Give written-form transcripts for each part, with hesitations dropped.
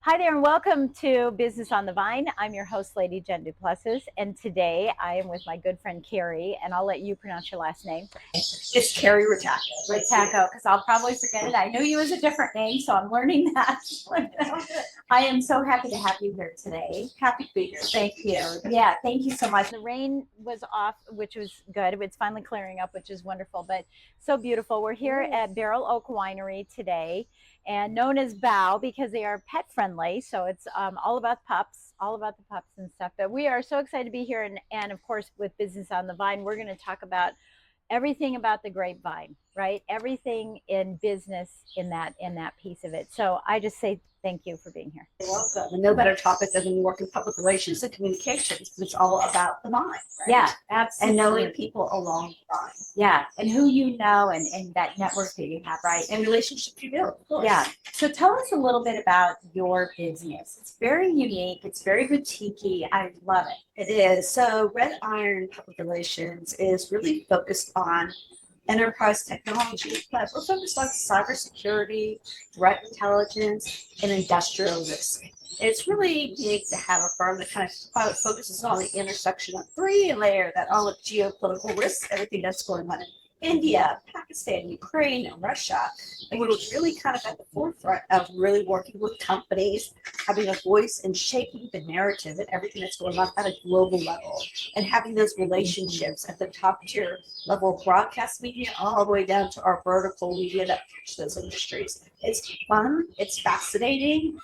Hi there and welcome to Business on the Vine. I'm your host, Lady Jen Du Plessis, and today I am with my good friend Kari, and I'll let you pronounce your last name. It's Kari Ritacco. Ritacco, because I'll probably forget it. I knew you as a different name, so I'm learning that. I am so happy to have you here today. Happy to be here. Thank you. Yeah, thank you so much. The rain was off, which was good. It's finally clearing up, which is wonderful, but so beautiful. We're here at Barrel Oak Winery today, and known as Bow because they are pet friendly. So it's all about pups, all about the pups and stuff. But we are so excited to be here. And of course, with Business on the Vine, we're going to talk about everything about the grapevine, right? Everything in business in that piece of it. So I just say thank you for being here. You're welcome. And no better topic than work in public relations and communications. It's all about the mind, right? Yeah, absolutely. And knowing people along the line. Yeah, and who you know and that network that you have, right? And relationships you build, of course. Yeah. So tell us a little bit about your business. It's very unique. It's very boutique-y. I love it. It is. So Red Iron Public Relations is really focused on enterprise technology, but we're focused on cybersecurity, threat intelligence, and industrial risk. It's really big to have a firm that kind of focuses on the intersection of three and layer that all of geopolitical risks, everything that's going on in India, Pakistan, Ukraine, and Russia. And we're really kind of at the forefront of really working with companies, having a voice and shaping the narrative and everything that's going on at a global level, and having those relationships at the top tier level of broadcast media all the way down to our vertical media that touch those industries. It's fun, it's fascinating,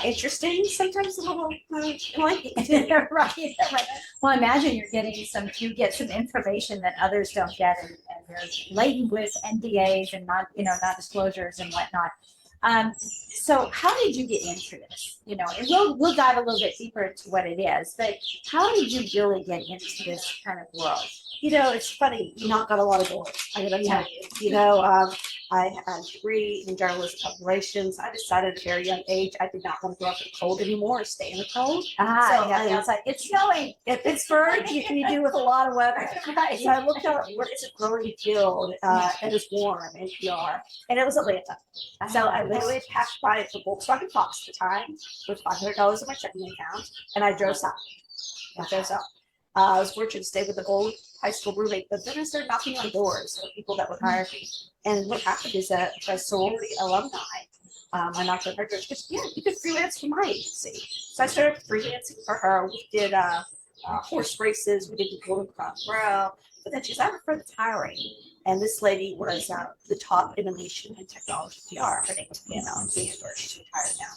interesting, sometimes a little enlightening. Right. Well, imagine you get some information that others don't get, and they're laden with NDAs and not disclosures and whatnot. So how did you get into this? And we'll dive a little bit deeper into what it is, but how did you really get into this kind of world? It's funny, you knock on a lot of doors. I gotta tell you. I had a degree in journalism operations. I decided at a very young age I did not want to grow up in the cold anymore or stay in the cold. So I was like, it's snowing. In Pittsburgh, you can do with a lot of weather. Right. So I looked up where is a growing field and it's warm in PR, and it was Atlanta. So I literally passed by the Volkswagen Fox at the time with $500 in my checking account, and I drove south. I was fortunate to stay with an old high school roommate, but then I started knocking on doors of people that would hire me. And what happened is that my sorority alumni, I knocked on her door. She goes, "Yeah, you could freelance for my agency." So I started freelancing for her. We did horse races. We did the Golden Cross Row. But then she's out for the tiring. And this lady was the top innovation in technology PR. Her name was Pamela Theodore. She's retired now.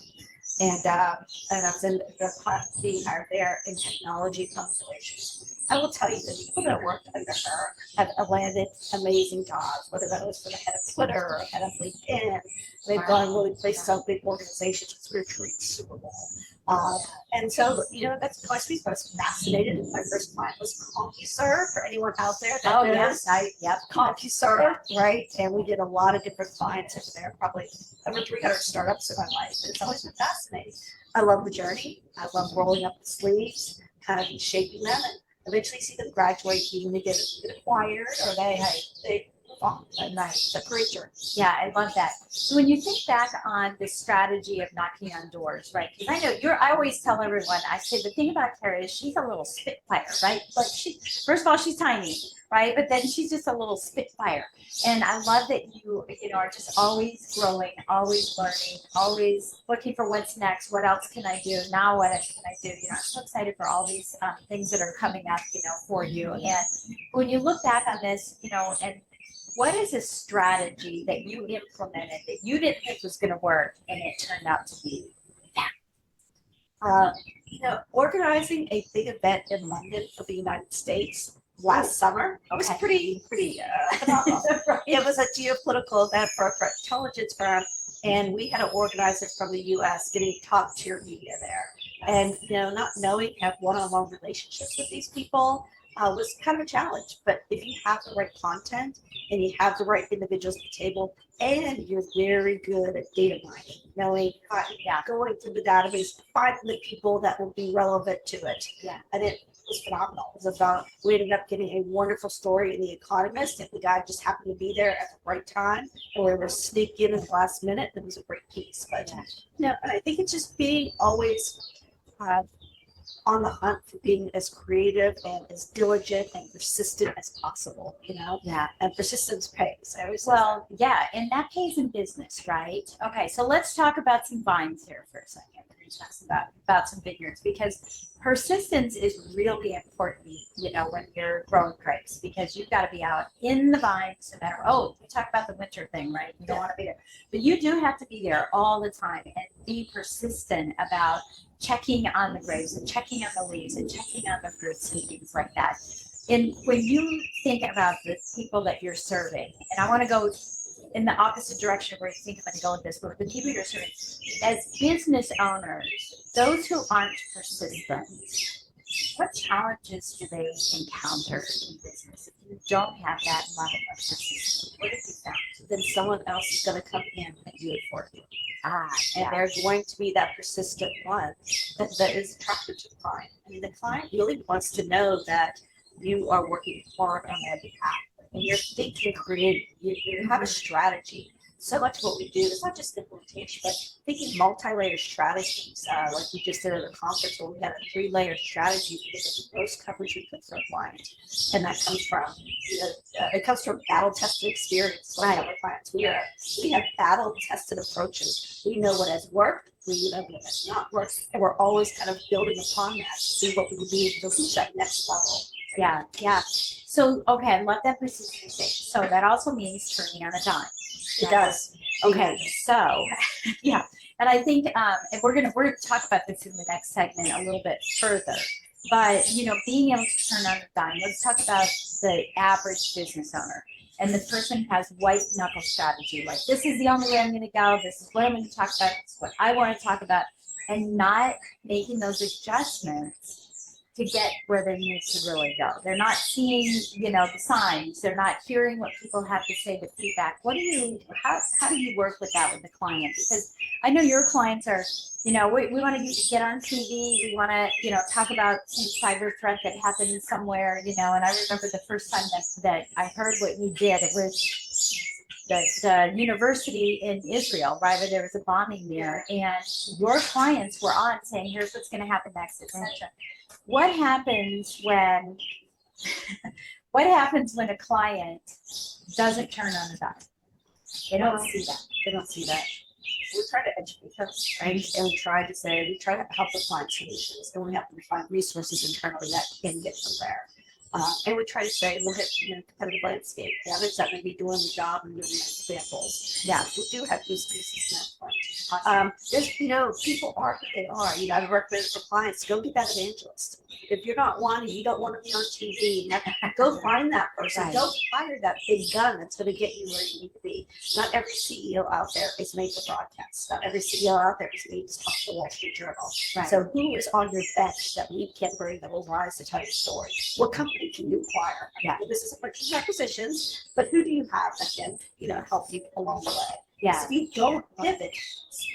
And I was in the class being hired there in technology constellations. I will tell you, the people that worked under her have landed amazing jobs, whether that was for the head of Twitter or head of LinkedIn. They've gone really places on big organizations. It's virtually Super Bowl. And so, that's my sweet spot. I was fascinated. My first client was CompuServe, for anyone out there. CompuServe, right? And we did a lot of different clients in there, probably over 300 startups in my life. And it's always been fascinating. I love the journey. I love rolling up the sleeves, kind of shaping them, and eventually see them graduate, even they get acquired, or they nice. It's a great journey. Yeah, I love that. So when you think back on the strategy of knocking on doors, right? Because I know I always tell everyone, I say the thing about Kari is she's a little spitfire, right? Like first of all, she's tiny, right? But then she's just a little spitfire. And I love that you are just always growing, always learning, always looking for what's next. What else can I do? Now what can I do? I'm so excited for all these things that are coming up, for you. And when you look back on this, and what is a strategy that you implemented that you didn't think was going to work and it turned out to be organizing a big event in London for the United States last summer was pretty phenomenal. Right. It was a geopolitical event for a threat intelligence firm, and we had to organize it from the U.S., getting top tier media there. And not knowing have one-on-one relationships with these people was kind of a challenge. But if you have the right content and you have the right individuals at the table, and you're very good at data mining, knowing going through the database, finding the people that will be relevant to it. Yeah. And it was phenomenal. It was about, we ended up getting a wonderful story in The Economist, and the guy just happened to be there at the right time, and we were able to sneak in at the last minute. It was a great piece. But no, and I think it's just being always on the hunt for being as creative and as diligent and persistent as possible, Yeah. and persistence pays. I always say Well, yeah, and that pays in business, right? Okay, so let's talk about some vines here for a second. About some vineyards, because persistence is really important, when you're growing grapes, because you've got to be out in the vines no matter. Oh, we talk about the winter thing, right? You don't want to be there, but you do have to be there all the time and be persistent about checking on the grapes and checking on the leaves and checking on the fruits and things like that. And when you think about the people that you're serving, and I want to go in the opposite direction where you think I'm going to go with this, but the people you're serving, as business owners, those who aren't persistent, what challenges do they encounter in business if you don't have that level of persistence? What have you found? then someone else is going to come in and do it for you. And Yeah. they're going to be that persistent one that is attracted to the client. I mean, the client really wants to know that you are working hard on their behalf and you're thinking creative. You have a strategy. So much of what we do is not just implementation, but thinking multi-layer strategies. Like we just did at a conference where we had a 3-layer strategy to get the most coverage we could for a client. And that comes from, it comes from battle-tested experience. Like our clients, we have battle-tested approaches. We know what has worked, we know what has not worked, and we're always kind of building upon that to see what we would need to reach that next level. Yeah. So, okay, I love that persistence thing. So that also means turning on a dime. It does. Okay, so yeah, and I think, and we're gonna talk about this in the next segment a little bit further. But being able to turn on a dime. Let's talk about the average business owner, and the person has white knuckle strategy. Like, this is the only way I'm going to go. This is what I'm going to talk about. This is what I want to talk about, and not making those adjustments to get where they need to really go. They're not seeing, the signs. They're not hearing what people have to say, the feedback. How do you work with that with the client? Because I know your clients are, we want to get on TV. We want to, talk about some cyber threat that happened somewhere, and I remember the first time that I heard what you did, it was the university in Israel, right, where there was a bombing there, and your clients were on saying, here's what's going to happen next, etc. What happens when a client doesn't turn on a dime? They don't see that. They don't see that. We try to educate them, right? And we try to help them find solutions, and we help them find resources internally that can get them there. And we try to say, look at the competitive landscape. The others that may be doing the job and giving examples. Yeah, we do have use cases in that point. There's, people are what they are. I've recommended for clients, go get that evangelist. If you're not wanting, you don't want to be on TV, go find that person. Right. Go hire that big gun that's going to get you where you need to be. Not every CEO out there is made for broadcast. Not every CEO out there is made to talk to the Wall Street Journal. Right. So who is on your bench that we can bring that will rise to tell your story? What company can you acquire? Yeah. This is a bunch of acquisitions, but who do you have that can, help you along the way? Yeah. So if you don't pivot,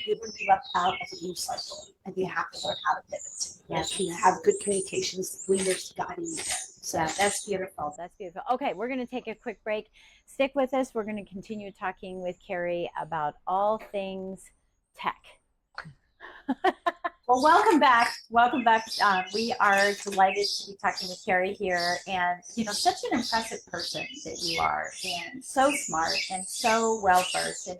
you would be left out of the news cycle, and you have to learn how to pivot. Yes. Have good communications, leaders guiding you. So that's beautiful. That's beautiful. Okay, we're going to take a quick break. Stick with us. We're going to continue talking with Kari about all things tech. Well, welcome back. Welcome back. We are delighted to be talking with Kari here, and such an impressive person that you are, and so smart and so well versed. And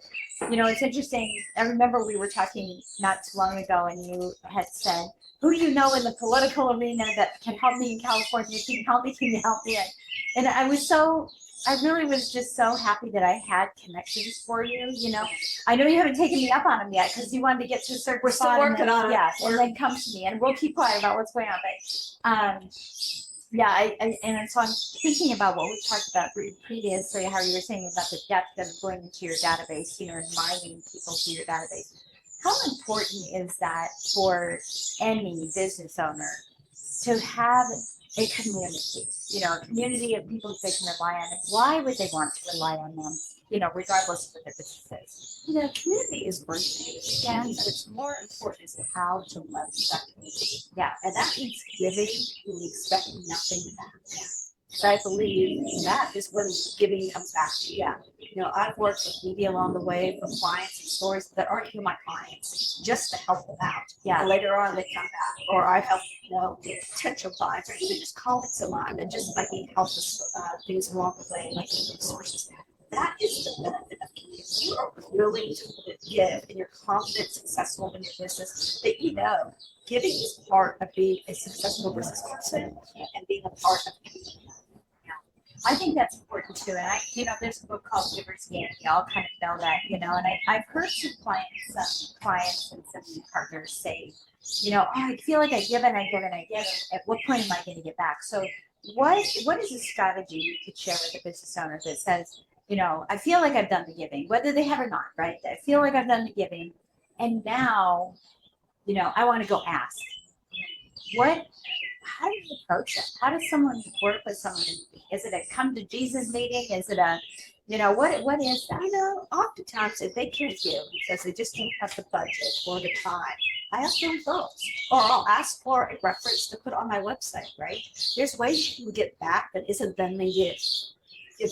it's interesting. I remember we were talking not too long ago, and you had said, "Who do you know in the political arena that can help me in California? Can you help me? Can you help me?" And I really was just so happy that I had connections for you. I know you haven't taken me up on them yet because you wanted to get to a certain We're still spot working on it. Yeah, and then come to me, and we'll keep quiet about what's going on. But so I'm thinking about what we talked about previously, how you were saying about the depth of going into your database, and mining people to your database. How important is that for any business owner to have a community, a community of people they can rely on? Why would they want to rely on them? regardless of what the business is. Community is great. Yeah. And it's more important is how to leverage that community. Yeah. And that means giving and expecting nothing back. So I believe that is when giving comes back to you. I've worked with media along the way from clients and stories that aren't even my clients, just to help them out. Yeah. And later on they come back, or I've helped potential clients or even just colleagues of mine that just might need help with things along the way, like resources. That is the benefit of giving. If you are willing to give and you're confident, successful in your business, that giving is part of being a successful business person and being a part of community. I think that's important too. And there's a book called Giver's Gain. We all kind of know that, and I've heard some clients and some partners say, I feel like I give and I give and I give. At what point am I going to get back? So what is a strategy you could share with a business owner that says, I feel like I've done the giving, whether they have or not, right? I feel like I've done the giving. And now, I want to go ask. How do you approach it? How does someone work with someone? Is it a come to Jesus meeting? Is it a, what is that? Oftentimes if they can't give because they just don't have the budget or the time, I ask for referrals, or I'll ask for a reference to put on my website, right? There's ways you can get back that isn't then they give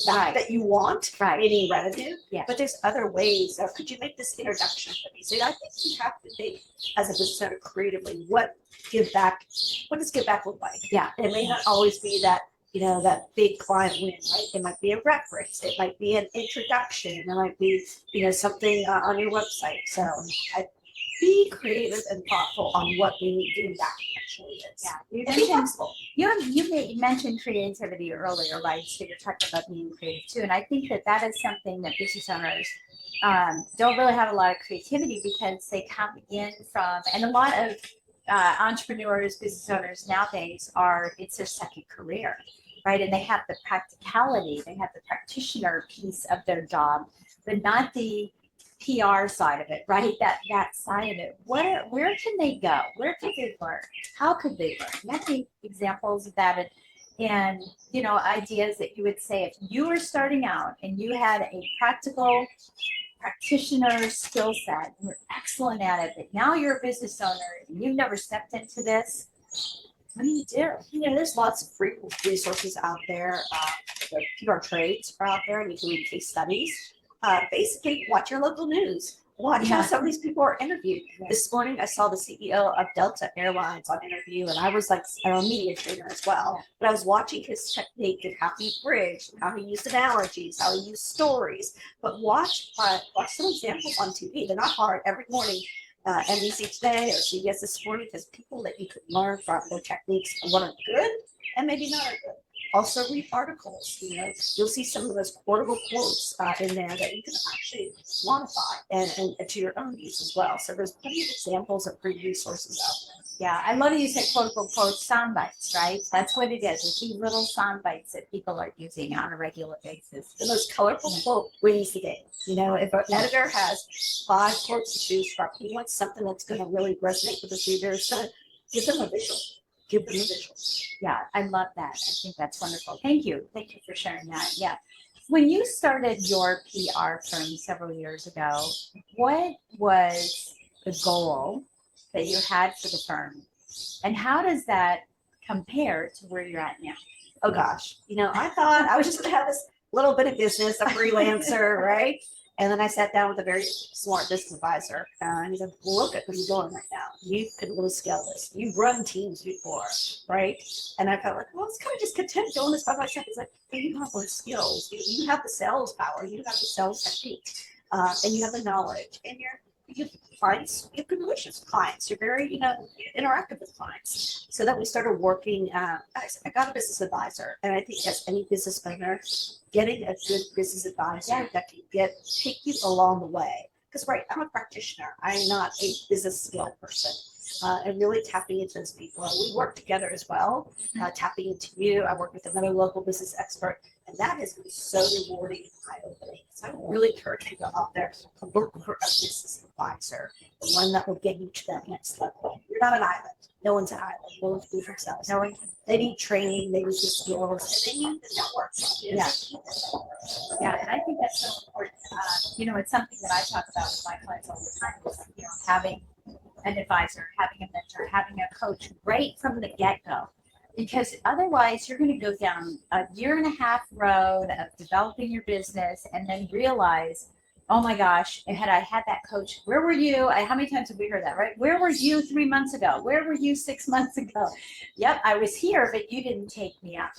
back that you want, meaning revenue. Yeah. But there's other ways. Or could you make this introduction for me? So I think you have to think as a business owner creatively, what does give back look like? Yeah. And it may not always be that, that big client win, right? It might be a reference. It might be an introduction. It might be, something on your website. So be creative and thoughtful on what we do back actually is. Yeah. You mentioned creativity earlier, right? So you're talking about being creative too. And I think that is something that business owners don't really have a lot of creativity because they come in from, and a lot of entrepreneurs, business owners nowadays it's their second career, right? And they have the practicality, they have the practitioner piece of their job, but not the PR side of it, right? That side of it. Where can they go? Where can they learn? How could they learn? You have the examples of that and ideas that you would say if you were starting out and you had a practical practitioner skill set, you're excellent at it, but now you're a business owner and you've never stepped into this. What do you do? There's lots of free resources out there. The PR trades are out there and you can read case studies. Basically, watch your local news. Watch how some of these people are interviewed. Yeah. This morning, I saw the CEO of Delta Airlines on interview, and I was like, I'm a media trainer as well. Yeah. But I was watching his technique and how he bridged, how he used analogies, how he used stories. But watch some examples on TV. They're not hard. Every morning, NBC Today or CBS This Morning, there's people that you could learn from their techniques and what are good and maybe not are good. Also read articles, you'll see some of those quotable quotes in there that you can actually quantify and to your own use as well. So there's plenty of examples of free resources out there. Yeah, I love that you said quotable quotes, sound bites, right? That's what it is. It's these little sound bites that people are using on a regular basis. The most colorful quote wins the game. If an editor has 5 quotes to choose from, he wants something that's going to really resonate with his readers. So give them a visual. Give them a visual. Yeah, I love that. I think that's wonderful. Thank you. Thank you for sharing that. Yeah. When you started your PR firm several years ago, what was the goal that you had for the firm? And how does that compare to where you're at now? Oh gosh, I thought I was just going to have this little bit of business, a freelancer, right? And then I sat down with a very smart business advisor, and he said, look at what you're doing right now. You could really scale this. You've run teams before, right? And I felt like, well, it's kind of just content doing this by myself. He's like, hey, you have those skills. You have the sales power. You have the sales technique. And you have the knowledge. And you have clients. You have good relations with clients. You're very, interactive with clients. So then we started working. I got a business advisor. And I think as any business owner, getting a good business advisor that can take you along the way. Because I'm a practitioner. I'm not a business skill person. And really tapping into those people. And we work together as well, tapping into you. I work with another local business expert. And that has been so rewarding and eye-opening. So I really encourage you to go out there and look for a business advisor, the one that will get you to that next level. You're not an island. no one's an island. No one can do themselves. No one, They need training. They need the skills. They need the network. Yeah. yeah, and I think that's so important. It's something that I talk about with my clients all the time. Is, having an advisor, having a mentor, having a coach right from the get-go. Because otherwise, you're going to go down a 1.5-year road of developing your business and then realize, oh my gosh, had I had that coach, where were you? How many times have we heard that, right? Where were you 3 months ago? Where were you 6 months ago? Yep, I was here, but you didn't take me up,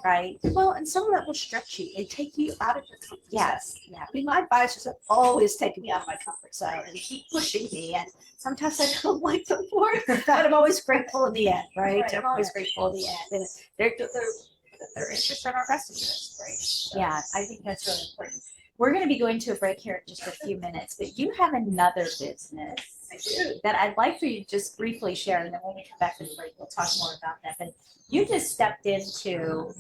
right? Well, and some of that will stretch you and take you out of your comfort zone. Yes, yeah. I mean, my advisors have always taken me out of my comfort zone and keep pushing me. And sometimes I don't like them for it, but I'm always grateful in the end, right? I'm always grateful in the end. And they're interested in our best interest, right? So, Yeah, I think that's really important. We're going to be going to a break here in just a few minutes, but you have another business I do. that I'd like for you to just briefly share, and then when we come back from the break, we'll talk more about that. But you just stepped into,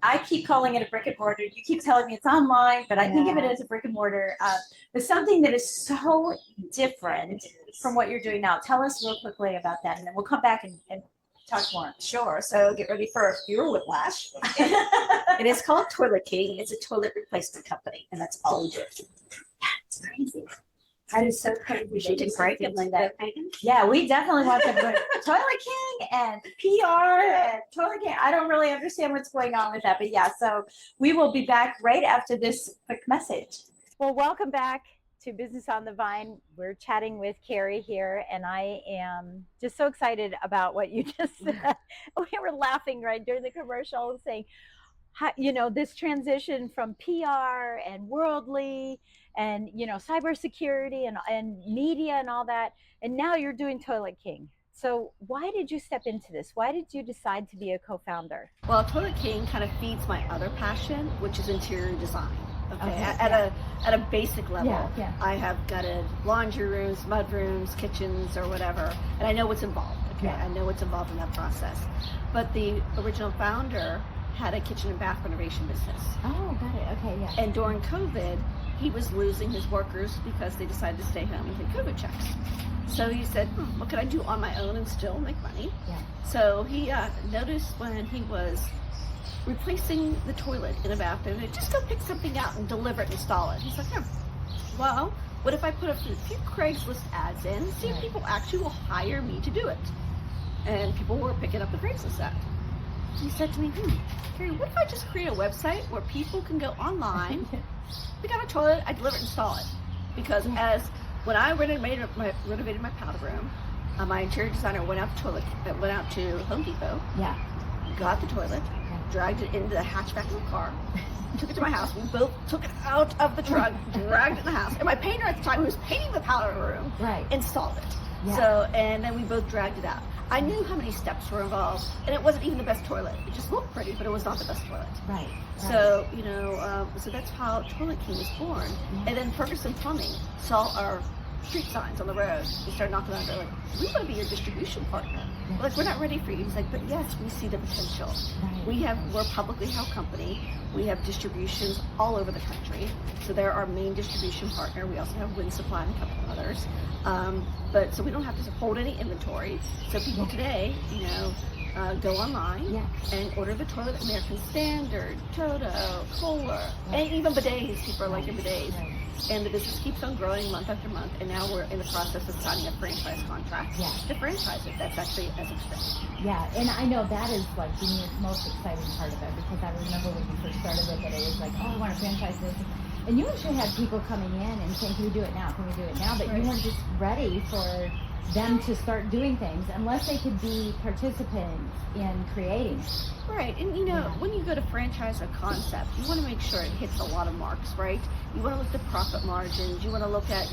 I keep calling it a brick and mortar. You keep telling me it's online, but I think of it as a brick and mortar. But something that is so different from what you're doing now. Tell us real quickly about that, and then we'll come back and talk more. Sure. So get ready for your whiplash. It is called Toilet King. It's a toilet replacement company, and that's all we do. It's crazy. That is so crazy. We should break it like that. Yeah, we definitely want to put Toilet King and PR and Toilet King. I don't really understand what's going on with that, but yeah, so we will be back right after this quick message. Well, welcome back to Business on the Vine. We're chatting with Kari here, and I am just so excited about what you just said. We were laughing right during the commercial, saying, how, this transition from PR and worldly and, cybersecurity and media and all that. And now you're doing Toilet King. So why did you step into this? Why did you decide to be a co-founder? Well, Toilet King kind of feeds my other passion, which is interior design. Okay. At a basic level, I have gutted laundry rooms, mud rooms, kitchens, or whatever, and I know what's involved. Okay, I know what's involved in that process. But the original founder had a kitchen and bath renovation business. Oh, got it. Okay, yeah. And during COVID, he was losing his workers because they decided to stay home and get COVID checks. So he said, what can I do on my own and still make money? Yeah. So he noticed when he was replacing the toilet in a bathroom, just go pick something out and deliver it and install it. He's like, well, what if I put a few Craigslist ads in and see if people actually will hire me to do it? And people were picking up the Craigslist ad. He said to me, Kari, what if I just create a website where people can go online, pick out a toilet, I deliver it and install it? Because when I renovated my powder room, my interior designer went out to Home Depot, got the toilet, dragged it into the hatchback of the car, took it to my house. We both took it out of the truck, dragged it in the house. And my painter at the time, who was painting the powder room, installed it. Yeah. So, and then we both dragged it out. I knew how many steps were involved, and it wasn't even the best toilet. It just looked pretty, but it was not the best toilet. Right. So, so that's how Toilet King was born. And then Ferguson Plumbing saw our street signs on the road. They started knocking on the door, like, we want to be your distribution partner. We're like, we're not ready for you. He's like, but yes, we see the potential. Right. We're a publicly held company. We have distributions all over the country. So they're our main distribution partner. We also have Wind Supply and a couple of others. But so we don't have to hold any inventory. So people today, go online and order the toilet, American Standard, Toto, Kohler, and even bidets. People are liking bidets. And the business keeps on growing month after month, and now we're in the process of signing a franchise contract to franchise it. That's actually as expected. Yeah, and I know that is like the most exciting part of it, because I remember when you first started with it, it was like, oh, I want to franchise this. And you actually had people coming in and saying, can we do it now? Can we do it now? But you weren't just ready for them to start doing things unless they could be participants in creating it. Right, and when you go to franchise a concept, you want to make sure it hits a lot of marks, right? You want to look at profit margins, you want to look at,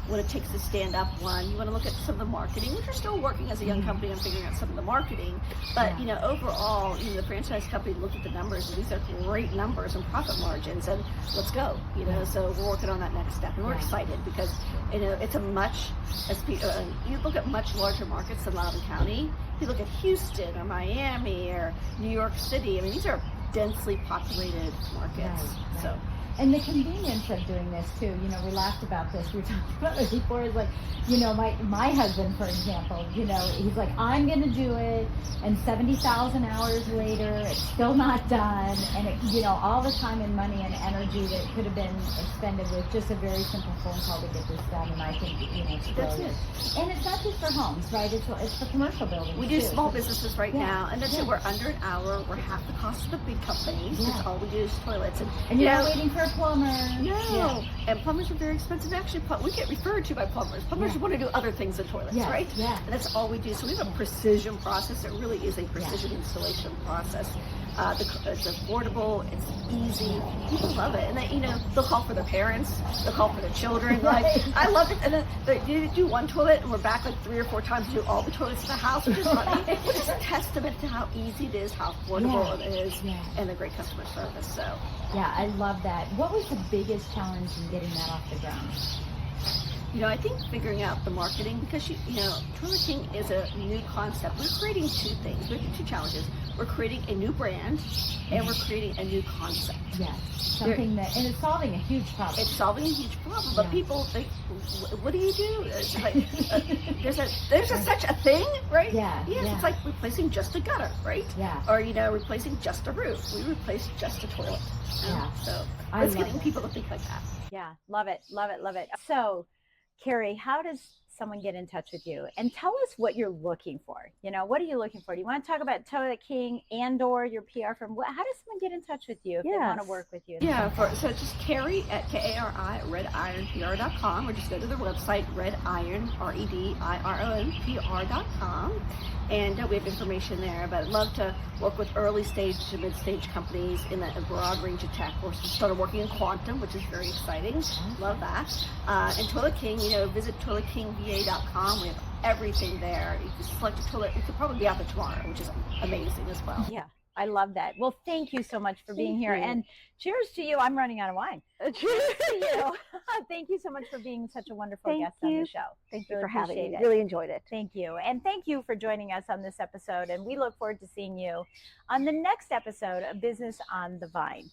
what it takes to stand up one, you want to look at some of the marketing, which we're still working as a young company on figuring out some of the marketing, but, overall, the franchise company looked at the numbers, and these are great numbers and profit margins, and let's go, so we're working on that next step, and we're excited because, it's a you look at much larger markets than Loudoun County. You look at Houston or Miami or New York City. I mean, these are densely populated markets. So, And the convenience of doing this too, you know, we laughed about this. We were talking about it before. Is like, you know, my husband, for example, you know, he's like, I'm gonna do it, and 70,000 hours later, it's still not done, and it, you know, all the time and money and energy that could have been expended with just a very simple phone call to get this done. And I think, you know, it's brilliant. And it's not just for homes, right? It's for commercial buildings. We do too. small businesses right now, and that's Yeah. it. We're under an hour. We're half the cost of the big companies. Yeah. That's all we do is toilets. And you're not waiting for a plumber. No, Yeah. and plumbers are very expensive. Actually, we get referred to by plumbers. Plumbers want to do other things than toilets, Yeah. right? Yeah. And that's all we do. So we have a precision process. It really is a precision installation process. It's affordable. It's easy. People love it, and you know, they'll call for their parents. They'll call for their children. Like, I love it. And then they do one toilet, and we're back like 3 or 4 times to do all the toilets in the house, which is funny. It's a testament to how easy it is, how affordable it is, and the great customer service. So. Yeah, I love that. What was the biggest challenge in getting that off the ground? You know, I think figuring out the marketing, because you know, Toilet King is a new concept. We're creating 2 things. We're 2 challenges. We're creating a new brand, and we're creating a new concept. Yes, something that, and it's solving a huge problem. It's solving a huge problem, but people think, what do you do? It's like, there's such a thing, right? Yeah. Yes, it's like replacing just a gutter, right? Yeah. Or, you know, replacing just a roof. We replaced just a toilet. Yeah. So I it's love getting it. people to think like that. Yeah, love it, love it, love it. So, Kari, how does someone get in touch with you? And tell us what you're looking for. You know, what are you looking for? Do you want to talk about Toilet King and/or your PR firm? How does someone get in touch with you if they want to work with you? Yeah, so it's just Kari at KARI@redironpr.com, or just go to the website rediron REDIRONPR.com, and we have information there. But I'd love to work with early stage to mid stage companies in a broad range of tech. We're started working in quantum, which is very exciting. Love that. And Toilet King, you know, visit toiletkingva.com. We have everything there. You can select a toilet. It could probably be out there tomorrow, which is amazing as well. Yeah, I love that. Well, thank you so much for being here. And cheers to you. I'm running out of wine. Cheers to you. Thank you so much for being such a wonderful guest on the show. Thank Really you for having appreciate me. it. Really enjoyed it. Thank you. And thank you for joining us on this episode. And we look forward to seeing you on the next episode of Business on the Vine.